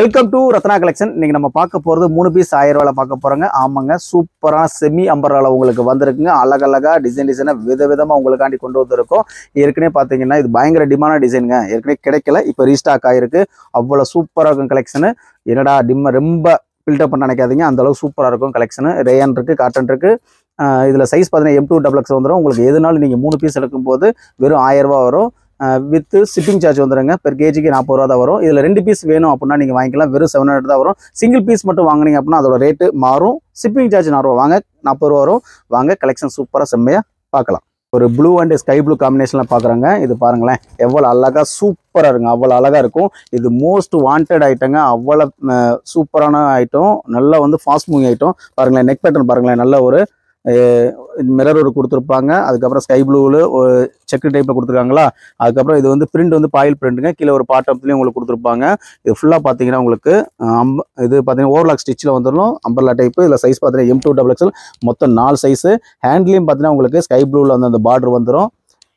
Welcome to Ratna collection. இன்னைக்கு நம்ம பார்க்க போகிறது 3 பீஸ் 1000 ரூபாயில் பார்க்க போகிறோங்க. ஆமாங்க, சூப்பரான செமி அம்பர்லாவில் உங்களுக்கு வந்திருக்குங்க. அழகழகா டிசைனாக விதவிதமாக உங்களுக்காண்டி கொண்டு வந்திருக்கோம். ஏற்கனவே பார்த்தீங்கன்னா இது பயங்கர டிமாண்டான டிசைனுங்க. ஏற்கனவே கிடைக்கல, இப்போ ரீஸ்டாக் ஆகிருக்கு. அவ்வளோ சூப்பராக இருக்கும் கலெக்ஷனு. என்னடா ரொம்ப ஃபில்டர் பண்ண நினைக்காதீங்க, அந்தளவுக்கு சூப்பராக இருக்கும் கலெக்ஷனு. ரேயன் இருக்குது, காட்டன் இருக்குது. இதில் சைஸ் பார்த்தீங்கன்னா M2XX வந்துடும். உங்களுக்கு எதுனாலும் நீங்கள் 3 பீஸ் எடுக்கும்போது வெறும் 1000 ரூபா வரும். வித் ஷிப்பிங் சார்ஜ் வந்துடுங்க. பெர் கேஜிக்கு 40 ரூபா தான் வரும். இதில் 2 பீஸ் வேணும் அப்படின்னா நீங்கள் வாங்கிக்கலாம். வெறும் 700 தான் வரும். சிங்கிள் பீஸ் மட்டும் வாங்கினீங்க அப்படின்னா அதோட ரேட்டு மாறும். ஷிப்பிங் சார்ஜ் 40 ரூபா, வாங்க 40 ரூபா வரும். வாங்க கலெக்ஷன் சூப்பராக செம்மையாக பார்க்கலாம். ஒரு ப்ளூ அண்ட் ஸ்கை ப்ளூ காம்பினேஷனில் பார்க்குறாங்க. இது பாருங்களேன், எவ்வளோ அழகாக சூப்பராக இருக்குங்க. அவ்வளோ அழகாக இருக்கும். இது மோஸ்ட் வாண்டட் ஐட்டங்க. அவ்வளோ சூப்பரான ஐட்டம். நல்லா வந்து ஃபாஸ்ட் மூவிங் ஐட்டம். பாருங்களேன், நெக் பேட்டர்ன் பாருங்களேன். நல்ல ஒரு மிரர் ஒரு கொடுத்துருப்பாங்க. அதுக்கப்புறம் ஸ்கை ப்ளூவில் ஒரு செக்கு டைப்பில் கொடுத்துருக்காங்களா. அதுக்கப்புறம் இது வந்து பிரிண்ட் வந்து பாயில் பிரிண்ட்டுங்க. கீழே ஒரு பாட்டப்லேயும் உங்களுக்கு கொடுத்துருப்பாங்க. இது ஃபுல்லாக பார்த்தீங்கன்னா உங்களுக்கு இது பார்த்தீங்கன்னா ஓவர்லாக் ஸ்டிச்சில் வந்துடும். Umbrella type. இதில் சைஸ் பார்த்தீங்கன்னா M2XX. மொத்தம் 4 சைஸு. ஹேண்ட்லேயும் பார்த்தீங்கன்னா உங்களுக்கு ஸ்கை ப்ளூவில் வந்து அந்த பார்டர் வந்துடும்.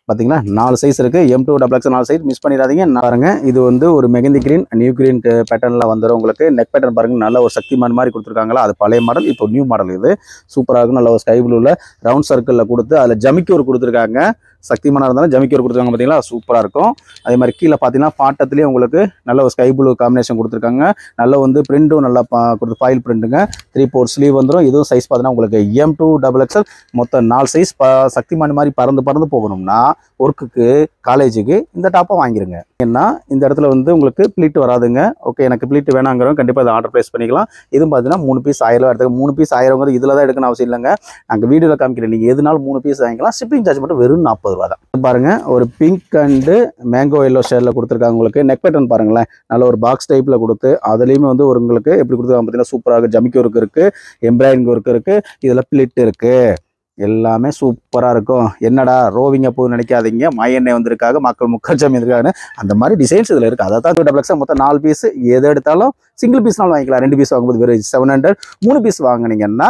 பார்த்தீங்களா, 4 சைஸ் இருக்குது. M2XX 4 சைஸ், மிஸ் பண்ணிடாதீங்க. பாருங்க, இது வந்து ஒரு மெகந்தி கிரீன் நியூ கிரீன் பேட்டர்னில் வந்துடும் உங்களுக்கு. நெக் பேட்டர்ன் பாருங்க, நல்ல ஒரு சக்திமான் மாதிரி கொடுத்துருக்காங்களா. அது பழைய மாடல், இப்போ நியூ மாடல். இது சூப்பராக இருக்கும். நல்ல ஒரு ஸ்கை ப்ளூவில் ரவுண்ட் சர்க்கிளில் கொடுத்து அதில் ஜமிக்கி ஒரு கொடுத்துருக்காங்க. சக்திமானாக இருந்தாலும் ஜமிக்கி ஒரு கொடுத்துருக்காங்க. பார்த்தீங்களா, சூப்பராக இருக்கும். அதே மாதிரி கீழே பார்த்தீங்கன்னா பாட்டத்துலேயே உங்களுக்கு நல்ல ஒரு ஸ்கை ப்ளூ காம்பினேஷன் கொடுத்துருக்காங்க. நல்ல வந்து பிரிண்ட்டும் நல்லா கொடுத்து ஃபாயில் பிரிண்ட்டுங்க. 3/4 ஸ்லீவ் வந்துடும். இதுவும் சைஸ் பார்த்தீங்கன்னா உங்களுக்கு M2XX. மொத்தம் 4 சைஸ். சக்திமான் மாதிரி பறந்து போகணும்னா ஒர்க்குக்கு காலேஜுக்கு இந்த டாப்பை வாங்கிருங்க. ஏன்னா இந்த இடத்துல வந்து உங்களுக்கு பிளீட் வராதுங்க. ஓகே, எனக்கு பிளீட் வேணாங்கிறவங்க கண்டிப்பாக இதை ஆர்டர் ப்ளேஸ் பண்ணிக்கலாம். இதுவும் பார்த்தீங்கன்னா 3 பீஸ் 1000 ரூபா எடுத்துக்க. 3 பீஸ் 1000 இதில் தான் எடுக்கணும் அவசியம் இல்லைங்க. நாங்கள் வீடியோவில் காமிக்கிறேன். நீங்கள் எதுனாலும் 3 பீஸ் வாங்கிக்கலாம். ஷிப்பிங் சார்ஜ் மட்டும் வெறும் 40 ரூபா தான். பாருங்க, ஒரு பிங்க் அண்டு மேங்கோ எல்லோ ஷேடில் கொடுத்துருக்காங்க. உங்களுக்கு நெக் பேட்டர்ன் பாருங்களேன், நல்ல ஒரு பாக்ஸ் டைப்பில் கொடுத்து அதுலேயுமே வந்து ஒரு உங்களுக்கு எப்படி கொடுத்துருக்காங்க பார்த்தீங்கன்னா சூப்பராக. ஜமிக்கி ஒர்க் இருக்குது, எம்ப்ராய்டிங் ஒர்க் இருக்குது, இதில் பிளிட் இருக்குது. எல்லாமே சூப்பராக இருக்கும். என்னடா ரோவிங்க போகுதுன்னு நினைக்காதீங்க. எண்ணெய் வந்திருக்காங்க, மக்கள் முக்கச்சம் இருக்காங்க. அந்த மாதிரி டிசைன்ஸ் இதில் இருக்குது. அதை தான் M2XX மொத்தம் 4 பீஸ். எது எடுத்தாலும் சிங்கிள் பீஸ்னாலும் வாங்கிக்கலாம். 2 பீஸ் வாங்கும்போது வெறும் 700. 3 பீஸ் வாங்கினீங்கன்னா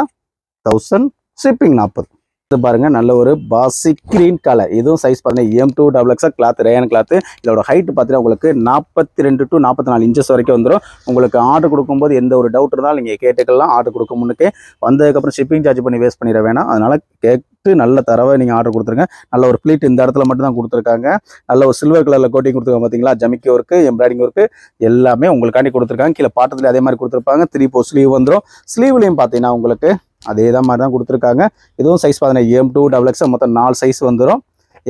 1000. ஷிப்பிங் 40. இது பாருங்க, நல்ல ஒரு பாசி கிரீன் கலர். இதுவும் சைஸ் பார்த்தீங்கன்னா M2XX கிளாத், ரேயன் கிளாத். இதோட ஹைட் பார்த்தீங்கன்னா உங்களுக்கு 42 to 44 இன்ச்சஸ் வரைக்கும் வந்துடும். உங்களுக்கு ஆர்டர் கொடுக்கும்போது எந்த ஒரு டவுட் இருந்தாலும் நீங்கள் கேட்டுக்கலாம். ஆர்டர் கொடுக்க முன்னுக்கே வந்ததுக்கப்புறம் ஷிப்பிங் சார்ஜ் பண்ணி வேஸ்ட் பண்ணிட வேணாம். அதனால் கேட்டு நல்ல தரவை நீங்கள் ஆர்டர் கொடுத்துருங்க. நல்ல ஒரு பிளீட் இந்த இடத்துல மட்டும் தான் கொடுத்துருக்காங்க. நல்ல ஒரு சில்வர் கலரில் கோட்டிங் கொடுத்துருக்காங்க. பார்த்தீங்களா, ஜமிக்கி ஒர்க்கு, எம்ப்ராய்டிங் ஒர்க்கு எல்லாமே உங்களுக்காண்டி கொடுத்துருக்காங்க. கீழே பாட்டத்தில் அதே மாதிரி கொடுத்துருப்பாங்க. 3/4 ஸ்லீவ் வந்துடும். ஸ்லீவ்லையும் பார்த்தீங்கன்னா உங்களுக்கு அதே தான் மாதிரி தான் கொடுத்துருக்காங்க. இதுவும் சைஸ் பார்த்தீங்கன்னா M2XX மொத்தம் 4 சைஸ் வந்துடும்.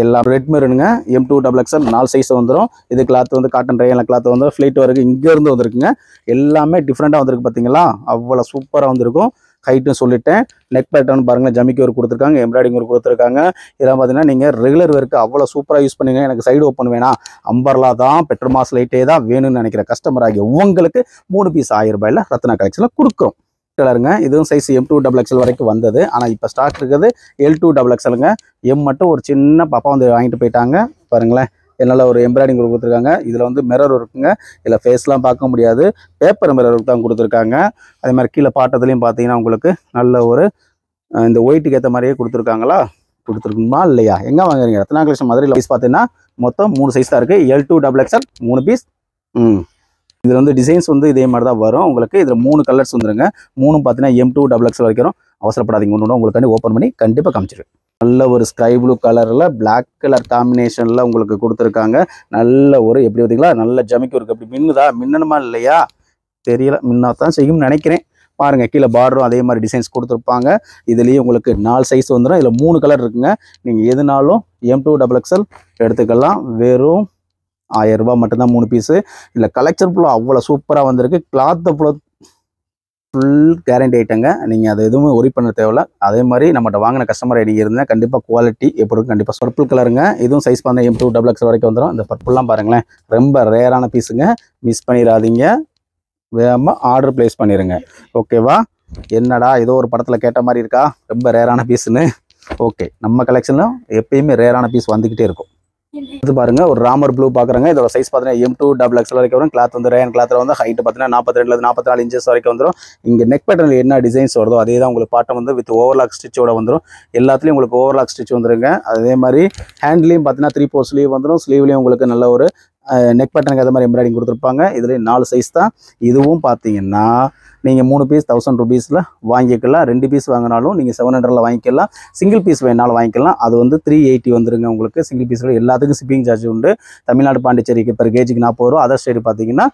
எல்லாம் ரெட் மெரூனுங்க. M2XX 4 சைஸ் வந்துடும். இது கிளாத் வந்து காட்டன் ரேயன் கிளாத் வந்து ஃப்ளைட் வரைக்கும் இங்கேருந்து வந்துருக்குங்க. எல்லாமே டிஃப்ரெண்ட்டாக வந்திருக்கு. பார்த்தீங்களா, அவ்வளோ சூப்பராக வந்திருக்கும். ஹைட்டும் சொல்லிட்டேன். நெக் பேட்டர்ன் பாருங்கள், ஜமிக்கி ஒர்க் கொடுத்துருக்காங்க, எம்ப்ராய்டிங் ஒர்க் கொடுத்துருக்காங்க. இதெல்லாம் பார்த்தீங்கன்னா நீங்கள் ரெகுலர் ஒர்க்கு அவ்வளோ சூப்பராக யூஸ் பண்ணுங்க. எனக்கு சைடு ஓப்பன் வேணாம், அம்பர்லா தான், பெட்ரோல் மாஸ் லைட்டே தான் வேணும்னு நினைக்கிற கஸ்டமர் ஆகிய உங்களுக்கு 3 பீஸ் 1000 ரூபாயில் ரத்னா கலெக்ஷனில் கொடுக்குறோம். கலருங்க. இதுவும் சைஸ் M2XX வரைக்கும் வந்தது. ஆனால் இப்போ ஸ்டாக் இருக்குது L2XXங்க. மட்டும் ஒரு சின்ன பாப்பா வந்து வாங்கிட்டு போயிட்டாங்க. பாருங்களேன், என்னால் ஒரு எம்ப்ராய்டிங் ஒர்க் கொடுத்துருக்காங்க. இதில் வந்து மிரர் இருக்குங்க. இதில் ஃபேஸ்லாம் பார்க்க முடியாது, பேப்பர் மிரர் ஒர்க் தான் கொடுத்துருக்காங்க. அதே மாதிரி கீழே பாட்டத்துலையும் பார்த்தீங்கன்னா உங்களுக்கு நல்ல ஒரு இந்த ஒயிட்டுக்கு ஏற்ற மாதிரியே கொடுத்துருக்காங்களா. கொடுத்துருக்குமா இல்லையா? எங்கே வாங்குறீங்க? ரத்னா கலெக்ஷன் மதுரையில் சைஸ் பார்த்தீங்கன்னா மொத்தம் 3 சைஸ் தான் இருக்குது. L2XXL 3 piece. இதில் வந்து டிசைன்ஸ் வந்து இதே மாதிரி தான் வரும் உங்களுக்கு. இதில் 3 கலர்ஸ் வந்துருங்க. 3 பார்த்தீங்கன்னா M2XX வரைக்கும். அவசரப்படாதீங்க, ஒன்று உங்களுக்கு ஓப்பன் பண்ணி கண்டிப்பாக காமிச்சிருவேன். நல்ல ஒரு ஸ்கை ப்ளூ கலரில் பிளாக் கலர் காம்பினேஷனில் உங்களுக்கு கொடுத்துருக்காங்க. நல்ல ஒரு எப்படி பார்த்தீங்களா, நல்ல ஜமிக்கி ஒர்க். எப்படி மின்னுதா? மின்னணுமா இல்லையா தெரியல, மின்னாதான் செய்யும்னு நினைக்கிறேன். பாருங்கள், கீழே பார்டரும் அதே மாதிரி டிசைன்ஸ் கொடுத்துருப்பாங்க. இதுலேயும் உங்களுக்கு 4 சைஸ் வந்துடும். இதில் 3 கலர் இருக்குங்க. நீங்கள் எதுனாலும் M2XX எடுத்துக்கலாம். வெறும் 1000 ரூபா மட்டும்தான் 3 பீஸு. இல்லை கலெக்ஷன் ஃபுல்லாக அவ்வளோ சூப்பராக வந்திருக்கு. கிளாத்தை ஃபுல் கேரண்டி ஐட்டங்க. நீங்கள் அதை எதுவுமே ஒரி பண்ண தேவையில்ல. அதே மாதிரி நம்மகிட்ட வாங்கின கஸ்டமர் ஐடி இருந்தால் கண்டிப்பாக குவாலிட்டி எப்படி இருக்கும் கண்டிப்பாக. பர்பிள் கலருங்க. இதுவும் சைஸ் பார்த்தா M2XX வரைக்கும் வந்துடும். இந்த பர்பிள்லாம் பாருங்களேன், ரொம்ப ரேரான பீஸுங்க. மிஸ் பண்ணிடாதீங்க, வேகமாக ஆர்டர் ப்ளேஸ் பண்ணிடுங்க. ஓகேவா? என்னடா ஏதோ ஒரு படத்தில் கேட்ட மாதிரி இருக்கா, ரொம்ப ரேரான பீஸுன்னு. ஓகே, நம்ம கலெக்ஷனில் எப்பயுமே ரேரான பீஸ் வந்துக்கிட்டே இருக்கும். இது பாருங்க, ஒரு ராமர் ப்ளூ பார்க்குறாங்க. இதோட சைஸ் பார்த்தீங்கன்னா M2XX வரைக்கும் வரும். கிளாத் வந்து ரேயன் கிளாத்தில் வந்து ஹைட் பார்த்தீங்கன்னா 42 44 இன்ச்சஸ் வரைக்கும் வந்துடும். இங்கே நெக் பேட்டர்னில் என்ன டிசைன்ஸ் வருதோ அதே தான் உங்களுக்கு பாட்டம் வந்து வித் ஓவர்லாக் ஸ்டிச்சோட வந்துடும். எல்லாத்துலேயும் உங்களுக்கு ஓவர்லாக் ஸ்டிச் வந்துருங்க. அதே மாதிரி ஹேண்ட்லேயும் பார்த்தீங்கன்னா 3/4 ஸ்லீவ் வந்துடும். ஸ்லீவ்லேயும் உங்களுக்கு நல்ல ஒரு நெக் பேட்டர்னுக்கு அதே மாதிரி எம்ப்ராய்டிங் கொடுத்துருப்பாங்க. இதுலேயும் 4 சைஸ் தான். இதுவும் பார்த்தீங்கன்னா நீங்கள் 3 பீஸ் 1000 ருபீஸில் வாங்கிக்கலாம். 2 பீஸ் வாங்கினாலும் நீங்கள் 700 வாங்கிக்கலாம். சிங்கிள் பீஸ் வேணாலும் வாங்கிக்கலாம். அது வந்து 380 வந்துருங்க உங்களுக்கு. சிங்கிள் பீஸில் எல்லாத்துக்கும் ஷிப்பிங் சார்ஜ் உண்டு. தமிழ்நாடு பாண்டிச்சேரிக்கு பெர் கேஜிக்கு 40 ரூபா. அதர் ஸ்டேட் பார்த்தீங்கன்னா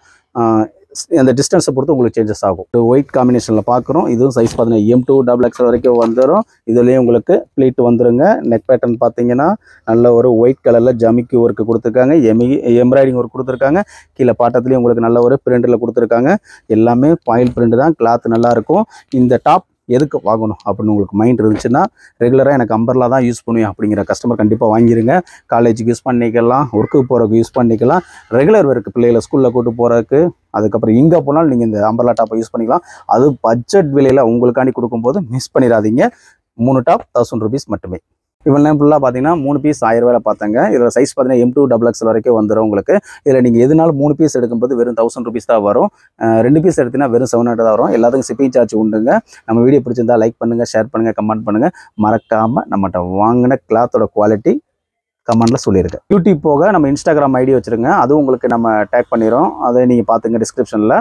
அந்த டிஸ்டன்ஸை பொறுத்து உங்களுக்கு சேஞ்சஸ் ஆகும். ஒயிட் காம்பினேஷனில் பார்க்குறோம். இதுவும் சைஸ் பார்த்தீங்கன்னா M2 XXL வரைக்கும் வந்துடும். இதுலேயும் உங்களுக்கு ப்ளீட் வந்துருங்க. நெக் பேட்டர்ன் பார்த்தீங்கன்னா நல்ல ஒரு ஒயிட் கலரில் ஜமிக்கி ஒர்க்கு கொடுத்துருக்காங்க. எம்ப்ராய்டிங் ஒர்க் கொடுத்துருக்காங்க. கீழே பாட்டத்துலேயும் உங்களுக்கு நல்ல ஒரு பிரிண்டில் கொடுத்துருக்காங்க. எல்லாமே பாயில் பிரிண்ட் தான். கிளாத் நல்லாயிருக்கும். இந்த டாப் எதுக்கு வாங்கணும் அப்படின்னு உங்களுக்கு மைண்ட் இருந்துச்சுன்னா, ரெகுலராக எனக்கு அம்பர்லா தான் யூஸ் பண்ணுவேன் அப்படிங்கிற கஸ்டமர் கண்டிப்பாக வாங்கிடுங்க. காலேஜுக்கு யூஸ் பண்ணிக்கலாம், ஒர்க்குக்கு போகிறதுக்கு யூஸ் பண்ணிக்கலாம், ரெகுலர் ஒர்க்கு பிள்ளைகளை ஸ்கூலில் கூட்டு போகிறதுக்கு, அதுக்கப்புறம் எங்கே போனாலும் நீங்கள் இந்த அம்பர்லா டாப்பை யூஸ் பண்ணிக்கலாம். அது பட்ஜெட் விலையில் உங்களுக்காண்டி கொடுக்கும்போது மிஸ் பண்ணிடாதீங்க. 3 டாப் 1000 ருபீஸ் மட்டுமே. இவ்வளோ நேரம் ஃபுல்லாக பார்த்தீங்கன்னா 3 பீஸ் 1000 ரூபாயில் பார்த்தங்க. இதில் சைஸ் பார்த்தீங்கன்னா M2 XXL வரைக்கும் வந்துடும் உங்களுக்கு. இதில் நீங்கள் எதுனாலும் 3 பீஸ் எடுக்கும்போது வெறும் 1000 ருபீஸ் தான் வரும். 2 பீஸ் எடுத்தீங்கன்னா வெறும் 700 தான் வரும். எல்லாத்துக்கும் ஷிப்பிங் சார்ஜ் உண்டுங்க. நம்ம வீடியோ பிடிச்சிருந்தா லைக் பண்ணுங்கள், ஷேர் பண்ணுங்கள், கமெண்ட் பண்ணுங்கள். மறக்காமல் நம்மகிட்ட வாங்கின கிளாத்தோட குவாலிட்டி கமெண்ட்டில் சொல்லியிருக்கேன். யூடியூப் போக நம்ம இன்ஸ்டாகிராம் ஐடி வச்சுருங்க. அதுவும் உங்களுக்கு நம்ம டேக் பண்ணிடுறோம். அதை நீங்கள் பார்த்துங்க டிஸ்கிரிப்ஷனில்.